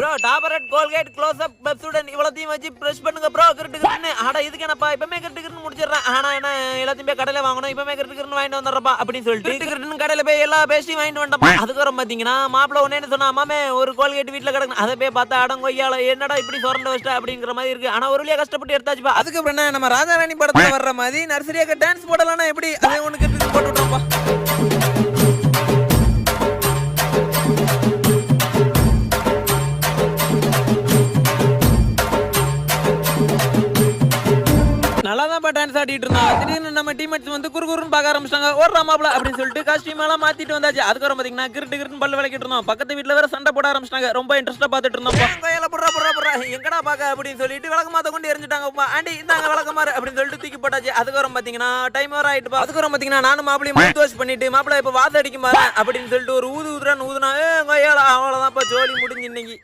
Bro Dabur Red Colgate Close Up Pepsodent இவ்வளத்தையும் வச்சு brush பண்ணுங்க ப்ரோ கிரிட்டுக்குன்னு. அட இதுக்கு என்னப்பா இப்பமே கிரிட்டுக்குன்னு முடிச்சிடுறேன். ஆனா என்ன எல்லாத்தையும் போய் கடையில வாங்கணும், இப்பமே கிரிட்டுக்குன்னு வாங்கிட்டு வந்துடுறப்பா அப்படின்னு சொல்லிட்டு கிரிட்டுக்குன்னு கடையில போய் எல்லா பேஸ்டையும் வாங்கிட்டு வந்துட்டப்பா. அதுக்கப்புறம் பாத்தீங்கன்னா மாப்பிள்ள ஒன்னே சொன்னா, மாமே ஒரு கோல்கேட் வீட்டுல கிடக்கு. அதை போய் பார்த்தா அடங்கொய்யால என்னடா இப்படி சொரண்ட வச்சிட்டா அப்படிங்கிற மாதிரி இருக்கு. ஆனா ஒரு வழியா கஷ்டப்பட்டு எடுத்தாச்சுப்பா. அதுக்கப்புறம் என்ன நம்ம ராஜாராணி படத்துல வர்ற மாதிரி நர்சரியாக டான்ஸ் போடலாம்னா எப்படி அதே ஒண்ணு கிரிட்டுக்கு போட்டு விட்டோம்ப்பா. நல்லாதான் டான்ஸ் ஆடிட்டு இருந்தான். திடீர்னு நம்ம டீம்மேட்ஸ் வந்து குறுகுறுன்னு பார்க்க ஆரம்பிச்சாங்க. ஓடுறா மாப்ள அப்படின்னு சொல்லிட்டு காஸ்டியூம் எல்லாம் மாத்திட்டு வந்தாச்சு. அதுக்கப்புறம் பாத்தீங்கன்னா கிரிட்டு பல்லு விளக்கிட்டு இருந்தோம். பக்கத்து வீட்டுல வேற சண்டை போட ஆரம்பிச்சாங்க. ரொம்ப இன்ட்ரெஸ்டா பாத்துட்டு இருந்தோம். எங்கடா பாக்க அப்படின்னு சொல்லிட்டு விளக்க மாத்த கொண்டு எரிஞ்சுட்டாங்க. ஆண்டி இந்தாங்க விளக்கமாறு அப்படின்னு சொல்லிட்டு தூக்கி போட்டாச்சு. அதுக்கப்புறம் பாத்தீங்கன்னா டைம் வர ஆயிட்டு. அதுக்கப்புறம் பாத்தீங்கன்னா நானும் மாப்பிளையும் மூத்து வாஷ் பண்ணிட்டு மாப்பிள இப்ப வாச அடிக்கும் பாரு அப்படின்னு சொல்லிட்டு ஒரு ஊதுறான்னு ஊதுனா அவ்வளவுதான் ஜோலி முடிஞ்சு இன்னைக்கு.